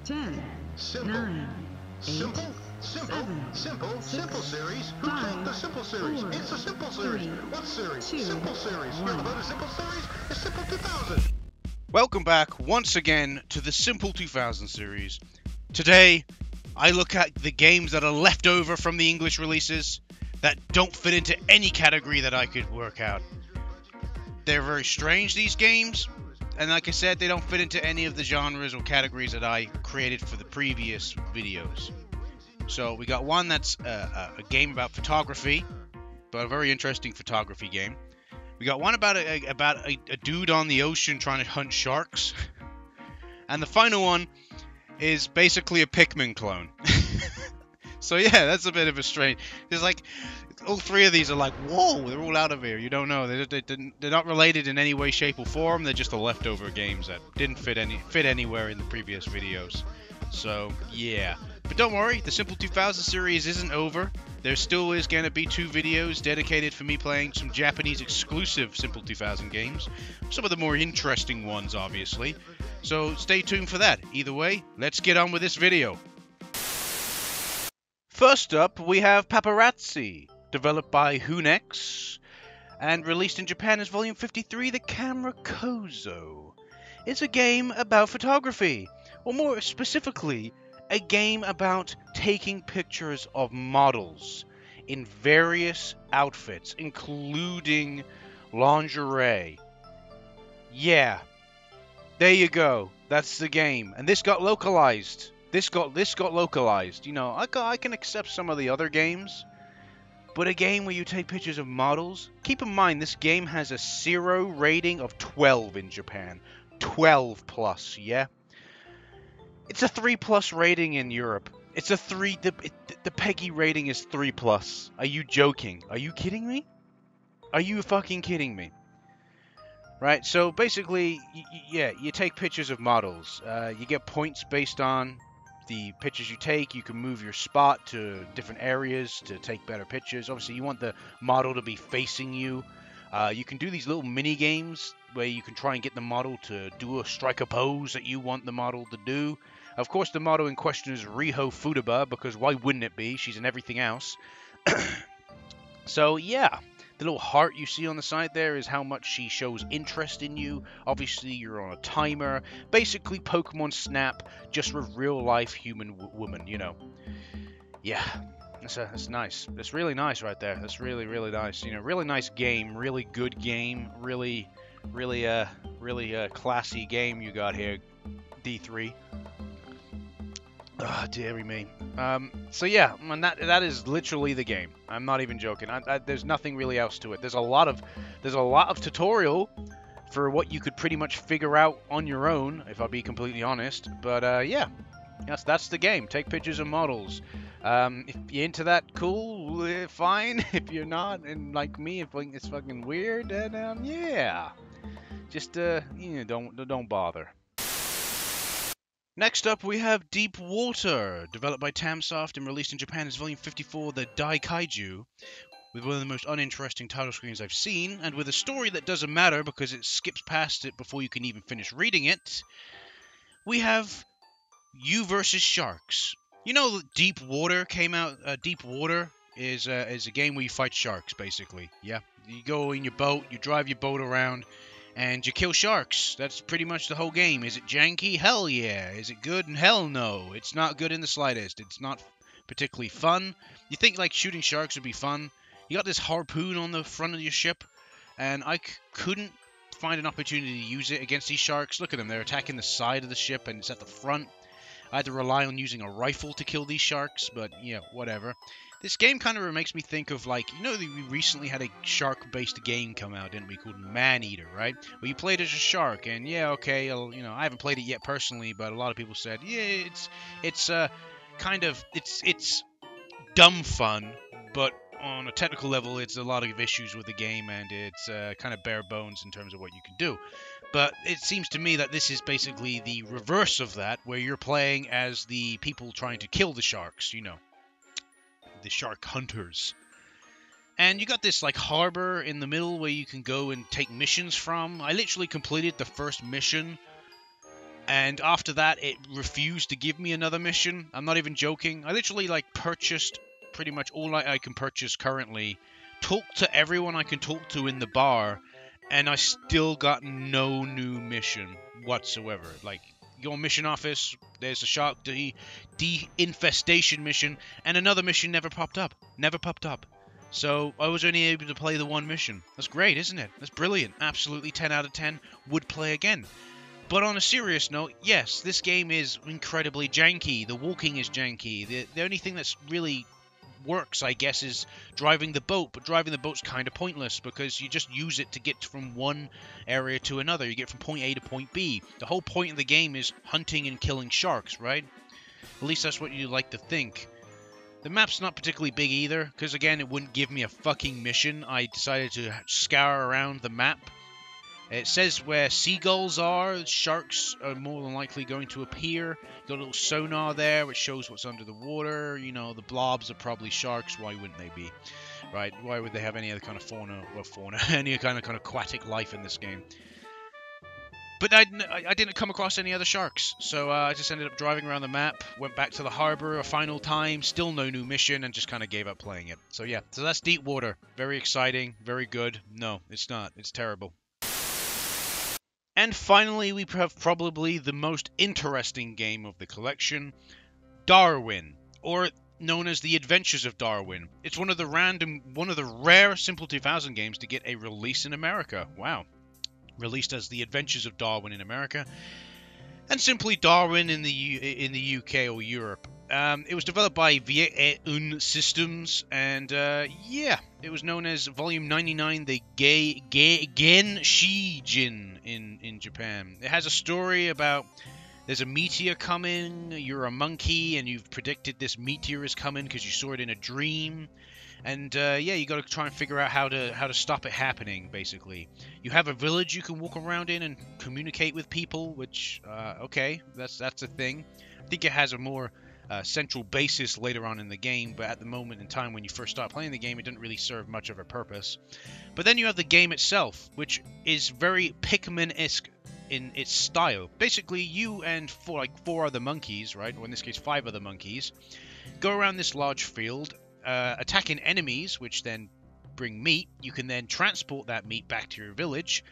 10, Simple. 9, 8, Simple, simple, 7, simple, 6, simple series. Who 5, taught the simple series? 4, It's a simple series. 3, What series? 2, Simple series. Hear 1. about a simple series? It's Simple 2000. Welcome back once again to the Simple 2000 series. Today, I look at the games that are left over from the English releases that don't fit into any category that I could work out. They're very strange, these games, and like I said, they don't fit into any of the genres or categories that I created for the previous videos. So we got one that's a game about photography, but a very interesting photography game. We got one about a dude on the ocean trying to hunt sharks. And the final one is basically a Pikmin clone. So yeah, that's a bit of a strange... There's like... All three of these are like, whoa, they're all out of here. You don't know. They're not related in any way, shape, or form. They're just the leftover games that didn't fit anywhere in the previous videos. So, yeah. But don't worry, the Simple 2000 series isn't over. There still is going to be 2 videos dedicated for me playing some Japanese exclusive Simple 2000 games. Some of the more interesting ones, obviously. So stay tuned for that. Either way, let's get on with this video. First up, we have Paparazzi, developed by Hunex, and released in Japan as Volume 53, The Camera Kozo. It's a game about photography, or more specifically, a game about taking pictures of models in various outfits, including lingerie. Yeah, there you go. That's the game, and this got localized. This got localized. You know, I can accept some of the other games, but a game where you take pictures of models. Keep in mind, this game has a 0 rating of 12 in Japan. 12 plus, yeah. It's a 3 plus rating in Europe. It's a 3. The PEGI rating is 3 plus. Are you joking? Are you kidding me? Are you fucking kidding me? Right. So basically, yeah, you take pictures of models. You get points based on the pictures you take. You can move your spot to different areas to take better pictures. Obviously, you want the model to be facing you. You can do these little mini games where you can try and get the model to strike a pose that you want the model to do. Of course, the model in question is Riho Futaba, because why wouldn't it be? She's in everything else. So yeah, the little heart you see on the side there is how much she shows interest in you. Obviously, you're on a timer. Basically, Pokemon Snap, just with real-life human woman, you know. Yeah, that's nice. That's really nice right there. That's really, really nice. You know, really nice game. Really good game. Really classy game you got here, D3. Ah, dearie me. So yeah, and that is literally the game. I'm not even joking. There's nothing really else to it. There's a lot of tutorial for what you could pretty much figure out on your own, if I'll be completely honest. But yeah, that's the game. Take pictures of models. If you're into that, cool, fine. If you're not, and like me, if it's fucking weird, then yeah, just you know, don't bother. Next up, we have Deep Water, developed by Tamsoft and released in Japan as Volume 54, The Dai Kaiju, with one of the most uninteresting title screens I've seen, and with a story that doesn't matter because it skips past it before you can even finish reading it. We have You vs. Sharks. You know, Deep Water came out. Deep Water is a game where you fight sharks, basically. Yeah, you go in your boat, you drive your boat around, and you kill sharks. That's pretty much the whole game. Is it janky? Hell yeah. Is it good? Hell no. It's not good in the slightest. It's not particularly fun. You think like shooting sharks would be fun. You got this harpoon on the front of your ship, and I couldn't find an opportunity to use it against these sharks. Look at them. They're attacking the side of the ship, and it's at the front. I had to rely on using a rifle to kill these sharks, but yeah, whatever. This game kind of makes me think of, like, you know, we recently had a shark-based game come out, didn't we, called Man-Eater, right? Where you played as a shark, and yeah, okay, you know, I haven't played it yet personally, but a lot of people said, yeah, it's dumb fun, but on a technical level, it's a lot of issues with the game, and it's kind of bare bones in terms of what you can do. But it seems to me that this is basically the reverse of that, where you're playing as the people trying to kill the sharks, you know. The shark hunters. And you got this like harbor in the middle where you can go and take missions from. I literally completed the first mission And after that, it refused to give me another mission. I'm not even joking. I literally, like, purchased pretty much all I can purchase currently. Talked to everyone I can talk to in the bar. And I still got no new mission whatsoever. Like, your mission office, there's a shark de-infestation mission. And another mission never popped up. Never popped up. So, I was only able to play the one mission. That's great, isn't it? That's brilliant. Absolutely 10 out of 10. Would play again. But on a serious note, yes, this game is incredibly janky. The walking is janky. The only thing that's really works, I guess, is driving the boat. But driving the boat's kind of pointless because you just use it to get from one area to another. You get from point A to point B. The whole point of the game is hunting and killing sharks, right? At least that's what you like to think. The map's not particularly big either, because again, it wouldn't give me a fucking mission. I decided to scour around the map. It says where seagulls are, sharks are more than likely going to appear. Got a little sonar there which shows what's under the water. You know, the blobs are probably sharks. Why wouldn't they be? Right? Why would they have any other kind of fauna, any kind of aquatic life in this game? But I didn't come across any other sharks, so I just ended up driving around the map, went back to the harbor a final time, still no new mission, and just kind of gave up playing it. So yeah, so that's Deepwater. Very exciting, very good. No, it's not. It's terrible. And finally, we have probably the most interesting game of the collection, Darwin, or known as the Adventures of Darwin. It's one of the rare Simple 2000 games to get a release in America. Wow. Released as the Adventures of Darwin in America, and simply Darwin in the UK or Europe. It was developed by V1 Systems, and yeah, it was known as Volume 99, the Genshijin in Japan. It has a story about there's a meteor coming, you're a monkey, and you've predicted this meteor is coming because you saw it in a dream. And yeah, you got to try and figure out how to stop it happening. Basically, you have a village you can walk around in and communicate with people. Which okay, that's a thing. I think it has a more central basis later on in the game, but at the moment in time when you first start playing the game, it didn't really serve much of a purpose. But then you have the game itself, which is very Pikmin-esque in its style. Basically, you and four other monkeys, right, or in this case 5 other monkeys, go around this large field, attacking enemies, which then bring meat. You can then transport that meat back to your village,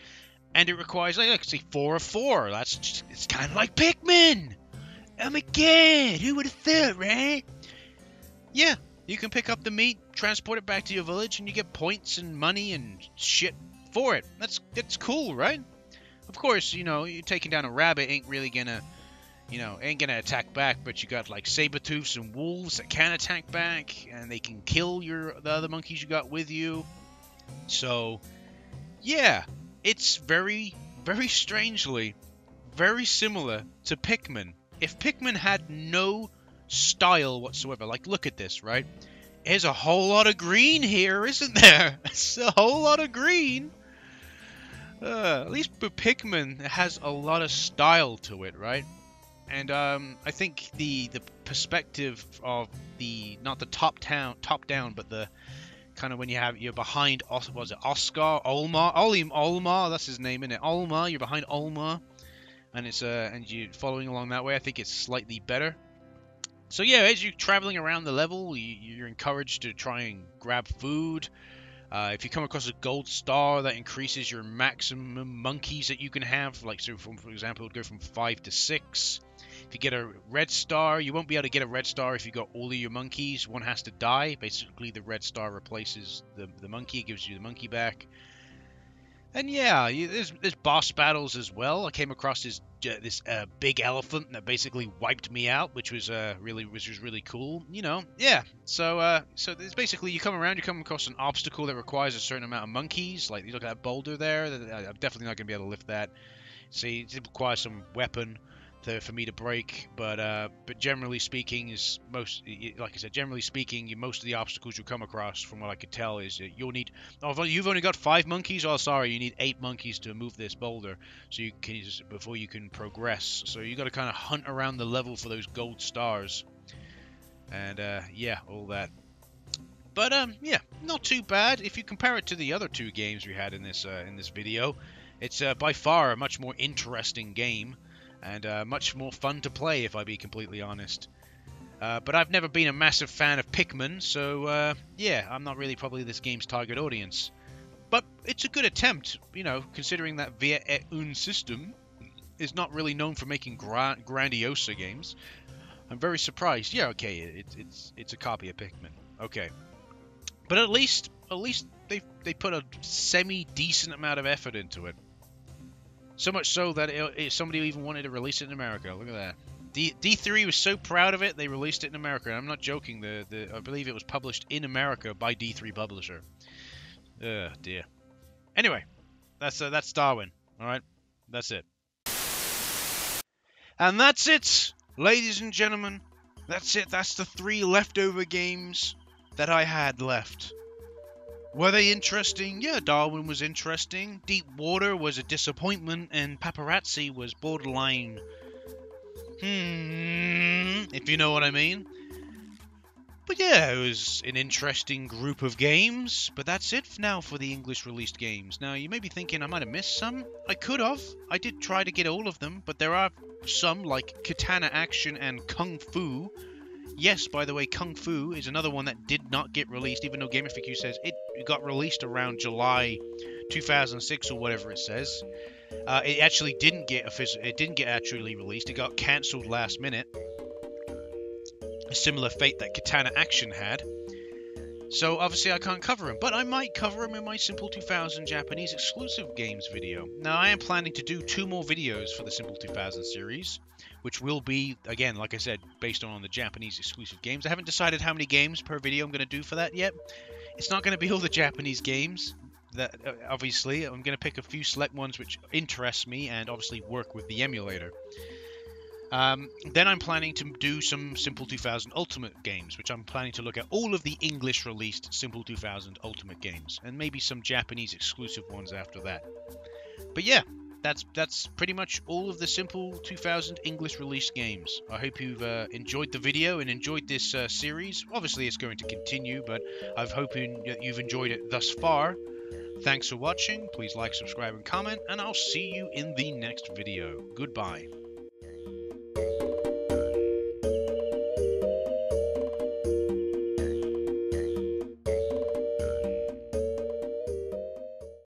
and it requires, like, say, 4 of 4. It's kind of like Pikmin. Oh my god, who would have thought, right? Yeah, you can pick up the meat, transport it back to your village, and you get points and money and shit for it. That's cool, right? Of course, you know, you're taking down a rabbit ain't really gonna, you know, ain't gonna attack back, but you got like saber-tooths and wolves that can attack back, and they can kill the other monkeys you got with you. So, yeah, it's very, very strangely very similar to Pikmin. If Pikmin had no style whatsoever, like, look at this, right? There's a whole lot of green here, isn't there? It's a whole lot of green. At least for Pikmin, it has a lot of style to it, right? And I think the perspective of not the top down, but the kind of when you're behind, was it Oscar Olmar? That's his name, isn't it? Olmar, you're behind Olmar. And it's and you're following along that way. I think it's slightly better. So yeah, as you're traveling around the level, you're encouraged to try and grab food. If you come across a gold star, that increases your maximum monkeys that you can have. Like, so for example, it would go from 5 to 6. If you get a red star, you won't be able to get a red star if you got all of your monkeys. One has to die. Basically, the red star replaces the monkey, gives you the monkey back. And yeah, there's boss battles as well. I came across this big elephant that basically wiped me out, which was really cool. You know, yeah. So there's basically you come across an obstacle that requires a certain amount of monkeys. Like you look at that boulder there. I'm definitely not gonna be able to lift that. See, it requires some weapon for me to break, but generally speaking, like I said, generally speaking, most of the obstacles you'll come across, from what I could tell, is that you'll need. Oh, you've only got 5 monkeys. Oh, sorry, you need 8 monkeys to move this boulder, so you can before you can progress. So you got to kind of hunt around the level for those gold stars, and yeah, all that. But yeah, not too bad if you compare it to the other 2 games we had in this video. It's by far a much more interesting game. and much more fun to play, if I be completely honest. But I've never been a massive fan of Pikmin, so yeah, I'm not really probably this game's target audience. But it's a good attempt, you know, considering that Via et Un system is not really known for making grandiosa games. I'm very surprised. Yeah, okay, it's a copy of Pikmin. Okay, but at least they put a semi-decent amount of effort into it. So much so that somebody even wanted to release it in America. Look at that. D3 was so proud of it, they released it in America. And I'm not joking. I believe it was published in America by D3 Publisher. Dear. Anyway, that's Darwin. All right, that's it. And that's it, ladies and gentlemen. That's it. That's the 3 leftover games that I had left. Were they interesting? Yeah, Darwin was interesting. Deep Water was a disappointment, and Paparazzi was borderline. If you know what I mean. But yeah, it was an interesting group of games. But that's it now for the English released games. Now, you may be thinking I might have missed some. I could have. I did try to get all of them, but there are some like Katana Action and Kung Fu. Yes, by the way, Kung Fu is another one that did not get released, even though GameFAQ says it got released around July 2006 or whatever it says. It actually didn't get actually released. It got cancelled last minute. A similar fate that Katana Action had. So obviously I can't cover them, but I might cover them in my Simple 2000 Japanese exclusive games video. Now I am planning to do 2 more videos for the Simple 2000 series, which will be, again, like I said, based on the Japanese exclusive games. I haven't decided how many games per video I'm going to do for that yet. It's not going to be all the Japanese games. That obviously, I'm going to pick a few select ones which interest me and obviously work with the emulator. Then I'm planning to do some Simple 2000 Ultimate games, which I'm planning to look at all of the English released Simple 2000 Ultimate games, and maybe some Japanese exclusive ones after that. But yeah, that's pretty much all of the Simple 2000 English released games. I hope you've enjoyed the video and enjoyed this series. Obviously it's going to continue, but I'm hoping that you've enjoyed it thus far. Thanks for watching, please like, subscribe and comment, and I'll see you in the next video. Goodbye.